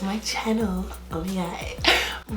to my channel. Oh my god.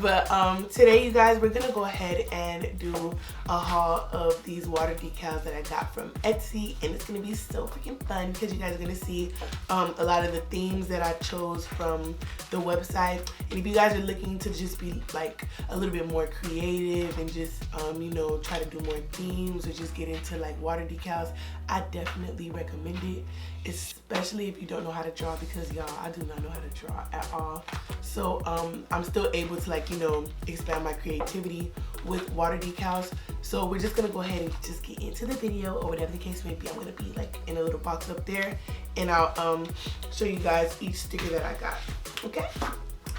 But today you guys, we're gonna go ahead and do a haul of these water decals that I got from Etsy, and it's gonna be so freaking fun because you guys are gonna see a lot of the themes that I chose from the website. And if you guys are looking to just be like a little bit more creative and just you know, try to do more themes or just get into like water decals, I definitely recommend it, especially if you don't know how to draw, because y'all, I do not know how to draw at all. So I'm still able to, like, you know, expand my creativity with water decals. So we're just gonna go ahead and just get into the video, or whatever the case may be. I'm gonna be like in a little box up there, and I'll show you guys each sticker that I got. Okay.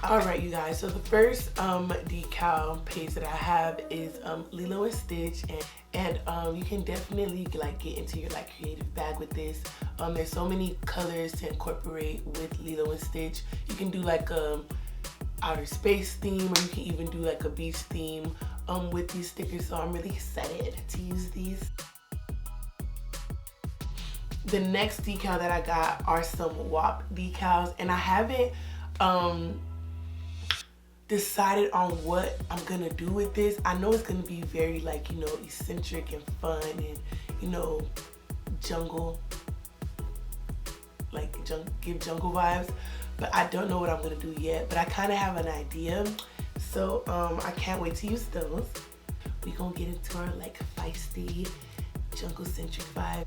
Alright you guys, so the first decal page that I have is Lilo and Stitch, and you can definitely like get into your like creative bag with this. There's so many colors to incorporate with Lilo and Stitch. You can do like a outer space theme, or you can even do like a beach theme with these stickers, so I'm really excited to use these. The next decal that I got are some WAP decals, and I haven't decided on what I'm gonna do with this. I know it's gonna be very like, you know, eccentric and fun and, you know, jungle, like give jungle vibes, but I don't know what I'm gonna do yet, but I kind of have an idea. So I can't wait to use those. We gonna get into our like feisty jungle centric vibe.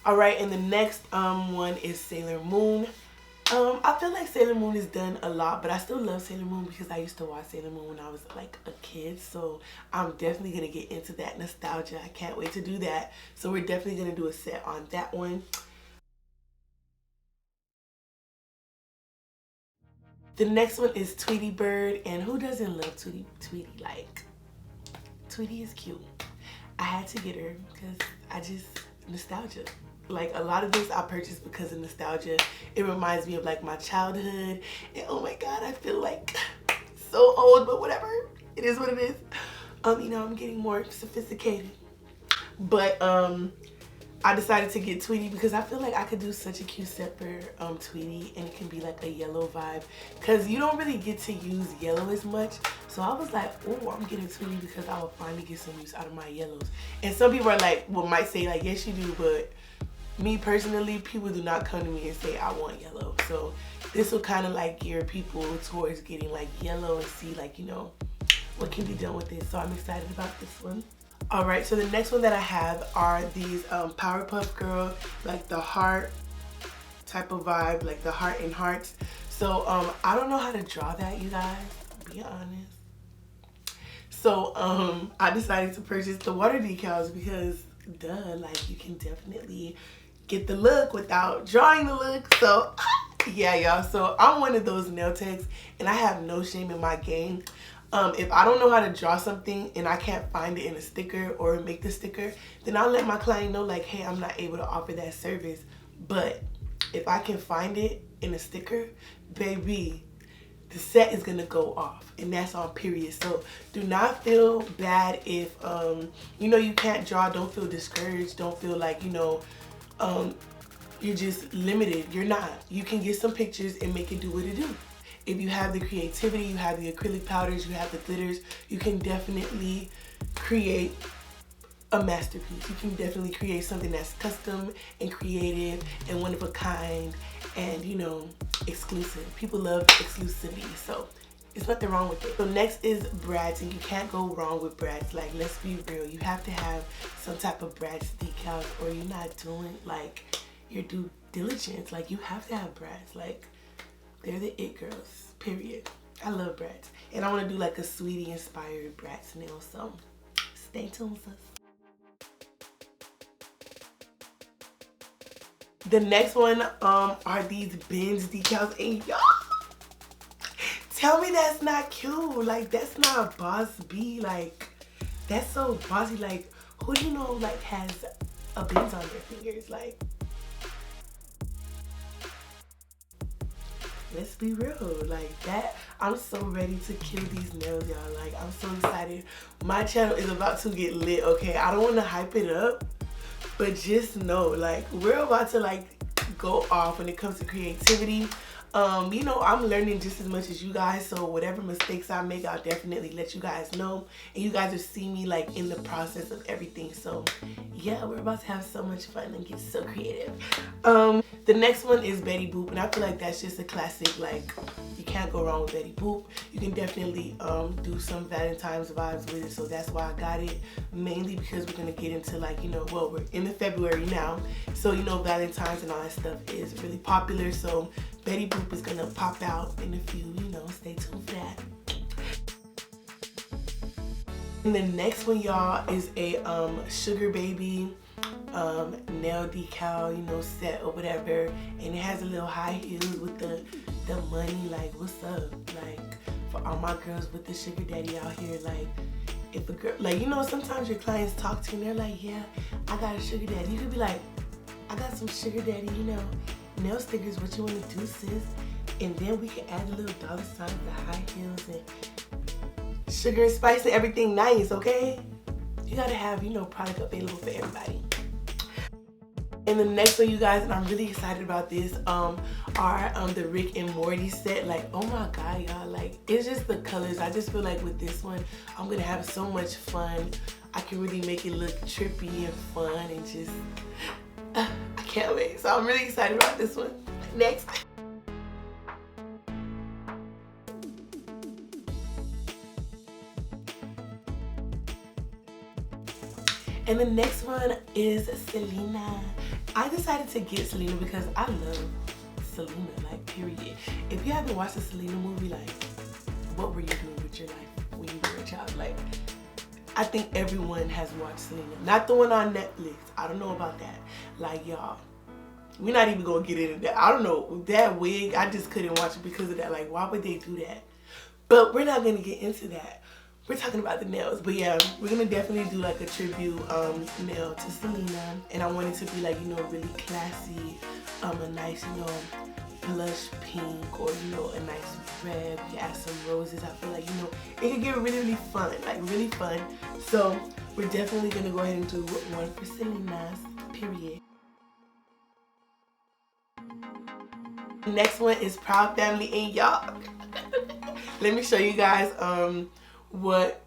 Alright, and the next one is Sailor Moon. I feel like Sailor Moon is done a lot, but I still love Sailor Moon because I used to watch Sailor Moon when I was like a kid. So I'm definitely going to get into that nostalgia. I can't wait to do that. So we're definitely going to do a set on that one. The next one is Tweety Bird, and who doesn't love Tweety? Like, Tweety is cute. I had to get her because nostalgia. Like, a lot of this I purchased because of nostalgia. It reminds me of like my childhood, and oh my god, I feel like so old, but whatever. It is what it is. You know, I'm getting more sophisticated. But I decided to get Tweety because I feel like I could do such a cute set for Tweety, and it can be like a yellow vibe because you don't really get to use yellow as much. So I was like, oh, I'm getting Tweety because I will finally get some use out of my yellows. And some people are like, well, might say like, yes you do, but me personally, people do not come to me and say I want yellow. So this will kind of like gear people towards getting like yellow and see like, you know, what can be done with this. So I'm excited about this one. Alright, so the next one that I have are these Powerpuff Girls, like the heart type of vibe, like the heart and hearts. So I don't know how to draw that, you guys, to be honest. So I decided to purchase the water decals because duh, like you can definitely get the look without drawing the look. So yeah y'all, so I'm one of those nail techs, and I have no shame in my game. If I don't know how to draw something and I can't find it in a sticker or make the sticker, then I'll let my client know like, hey, I'm not able to offer that service. But if I can find it in a sticker, baby, the set is gonna go off, and that's on period. So do not feel bad if you know you can't draw. Don't feel discouraged. Don't feel like, you know, you're just limited. You're not. You can get some pictures and make it do what it do. If you have the creativity, you have the acrylic powders, you have the glitters, you can definitely create a masterpiece. You can definitely create something that's custom and creative and one of a kind and, you know, exclusive. People love exclusivity, so there's nothing wrong with it. So next is brads, and you can't go wrong with brads. Like, let's be real, you have to have some type of brads decals, or you're not doing like your due diligence. Like, you have to have brads. Like, they're the it girls, period. I love brads. And I want to do like a sweetie inspired Rugrats Nails, so stay tuned, sis. The next one are these bins decals, and y'all, tell me that's not cute. Like, that's not boss B. Like, that's so bossy. Like, who do you know like has a bins on their fingers? Like, let's be real, like that. I'm so ready to kill these nails, y'all. Like, I'm so excited. My channel is about to get lit, okay? I don't want to hype it up, But just know, like, we're about to like go off when it comes to creativity. You know, I'm learning just as much as you guys, so whatever mistakes I make, I'll definitely let you guys know, and you guys will see me like in the process of everything. So yeah, we're about to have so much fun and get so creative. The next one is Betty Boop, and I feel like that's just a classic. Like, you can't go wrong with Betty Boop. You can definitely do some Valentine's vibes with it, so that's why I got it, mainly because we're gonna get into, like, you know, well, we're in the February now, so you know Valentine's and all that stuff is really popular, so Betty Boop is gonna pop out in a few, you know, stay tuned for that. And the next one, y'all, is a Sugar Baby nail decal, you know, set or whatever, and it has a little high heels with the money. Like, what's up? Like, for all my girls with the sugar daddy out here, like, if a girl, like, you know, sometimes your clients talk to you and they're like, yeah, I got a sugar daddy. You could be like, I got some sugar daddy, you know, nail stickers, what you want to do, sis? And then we can add a little dollar sign, the high heels, and sugar and spice and everything nice, okay? You gotta have, you know, product available for everybody. And the next one, you guys, and I'm really excited about this, are the Rick and Morty set. Like, oh my god, y'all, like, it's just the colors. I just feel like with this one, I'm gonna have so much fun. I can really make it look trippy and fun, and just I can't wait. So I'm really excited about this one. Next. And the next one is Selena. I decided to get Selena because I love Selena, like, period. If you haven't watched a Selena movie, like, what were you doing with your life when you were a child? Like, I think everyone has watched Selena. Not the one on Netflix. I don't know about that. Like, y'all, we're not even gonna get into that. I don't know. That wig, I just couldn't watch it because of that. Like, why would they do that? But we're not gonna get into that. We're talking about the nails. But yeah, we're gonna definitely do like a tribute nail to Selena. And I want it to be like, you know, really classy, a nice, you know, blush pink, or, you know, a nice red. You add some roses. I feel like, you know, it could get really, really fun, like really fun. So we're definitely gonna go ahead and do one for Selena's, period. Next one is Proud Family, and y'all, let me show you guys what.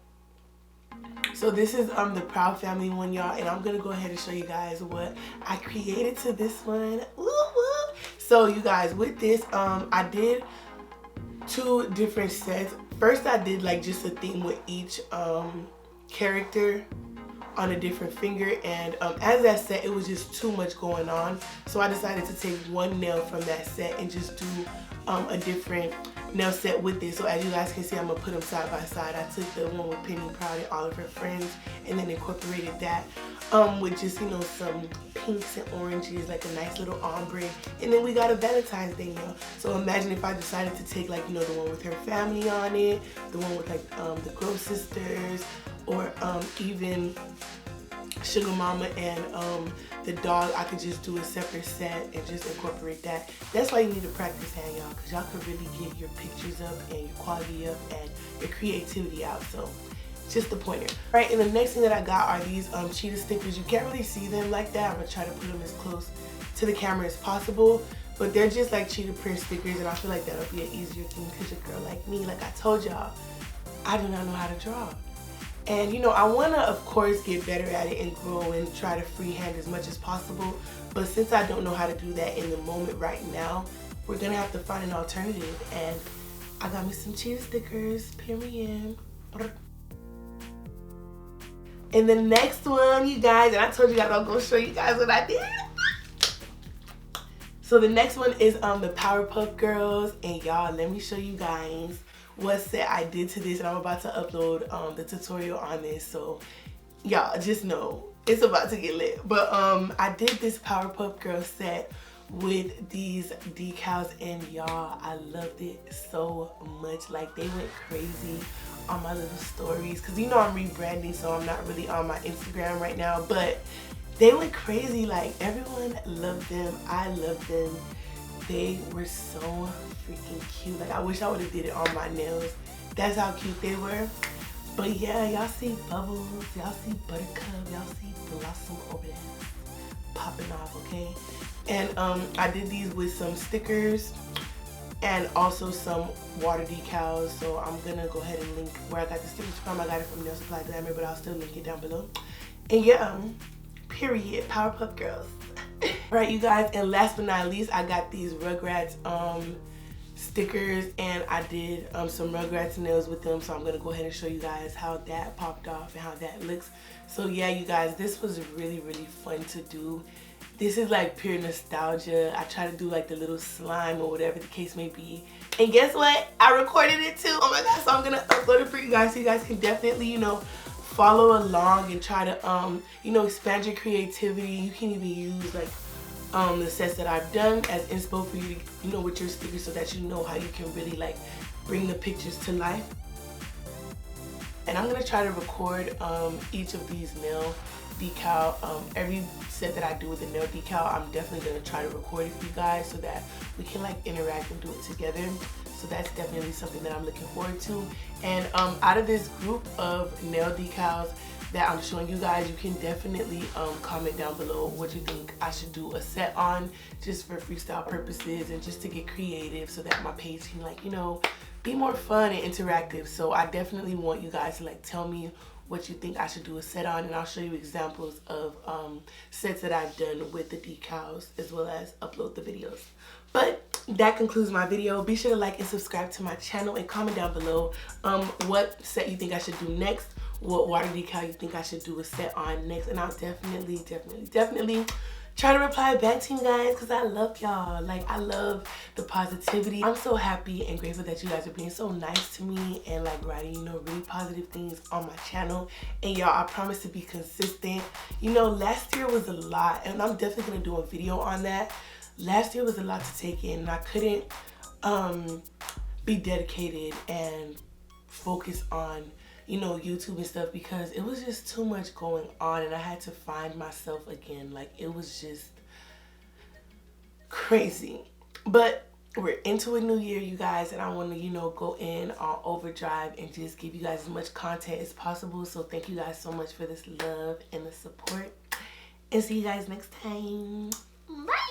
So this is the Proud Family one, y'all, and I'm gonna go ahead and show you guys what I created to this one. Woo woo. So you guys, with this, I did 2 different sets. First, I did like just a theme with each character on a different finger, and as that set, it was just too much going on, so I decided to take one nail from that set and just do a different nail set with it. So as you guys can see, I'm gonna put them side by side. I took the one with Penny Proud and all of her friends, and then incorporated that with just, you know, some pinks and oranges, like a nice little ombre. And then we got a Valentine's Day nail. So imagine if I decided to take, like, you know, the one with her family on it, the one with like the Grow Sisters, or even Sugar Mama and the dog. I could just do a separate set and just incorporate that. That's why you need to practice hand, y'all, because y'all could really get your pictures up and your quality up and your creativity out. So just the pointer. Right, and the next thing that I got are these Cheetah Stickers. You can't really see them like that. I'm gonna try to put them as close to the camera as possible, but they're just like cheetah print stickers, and I feel like that'll be an easier thing because a girl like me, like I told y'all, I do not know how to draw. And, you know, I want to, of course, get better at it and grow and try to freehand as much as possible. But since I don't know how to do that in the moment right now, we're going to have to find an alternative. And I got me some cheetah stickers, period. And the next one, you guys, and I told you guys I'm going to show you guys what I did. So the next one is the Powerpuff Girls. And y'all, let me show you guys what set I did to this, and I'm about to upload the tutorial on this, so y'all just know it's about to get lit. But I did this Powerpuff Girls set with these decals, and y'all, I loved it so much. Like, they went crazy on my little stories, because you know I'm rebranding, so I'm not really on my Instagram right now, but they went crazy. Like, everyone loved them. I loved them. They were so freaking cute. Like, I wish I would have did it on my nails. That's how cute they were. But yeah, y'all see Bubbles, y'all see Buttercup, y'all see Blossom over there. popping off, okay? And I did these with some stickers and also some water decals. So I'm gonna go ahead and link where I got the stickers from. I got it from Nail Supply Glamour, but I'll still link it down below. And yeah, period, Powerpuff Girls. Alright, you guys, and last but not least, I got these Rugrats stickers, and I did some Rugrats nails with them. So I'm gonna go ahead and show you guys how that popped off and how that looks. So yeah, you guys, this was really fun to do. This is like pure nostalgia. I try to do like the little slime or whatever the case may be. And guess what? I recorded it too. Oh my god, so I'm gonna upload it for you guys so you guys can definitely, you know, follow along and try to you know, expand your creativity. You can even use like the sets that I've done as inspo for you to, you know, with your stickers, so that you know how you can really like bring the pictures to life. And I'm gonna try to record each of these nail decal, every set that I do with the nail decal, I'm definitely gonna try to record it for you guys so that we can like interact and do it together. So that's definitely something that I'm looking forward to. And out of this group of nail decals that I'm showing you guys, you can definitely comment down below what you think I should do a set on, just for freestyle purposes and just to get creative, so that my page can like, you know, be more fun and interactive. So I definitely want you guys to like tell me what you think I should do a set on, and I'll show you examples of sets that I've done with the decals, as well as upload the videos. But that concludes my video. Be sure to like and subscribe to my channel, and comment down below what set you think I should do next, what water decal you think I should do a set on next, and I'll definitely try to reply back to you guys, because I love y'all. Like, I love the positivity. I'm so happy and grateful that you guys are being so nice to me and like writing, you know, really positive things on my channel. And y'all, I promise to be consistent. You know, last year was a lot, and I'm definitely gonna do a video on that. Last year was a lot to take in, and I couldn't be dedicated and focus on, you know, YouTube and stuff, because it was just too much going on, and I had to find myself again. Like, it was just crazy. But we're into a new year, you guys, and I want to, you know, go in on overdrive and just give you guys as much content as possible. So thank you guys so much for this love and the support, and see you guys next time. Bye.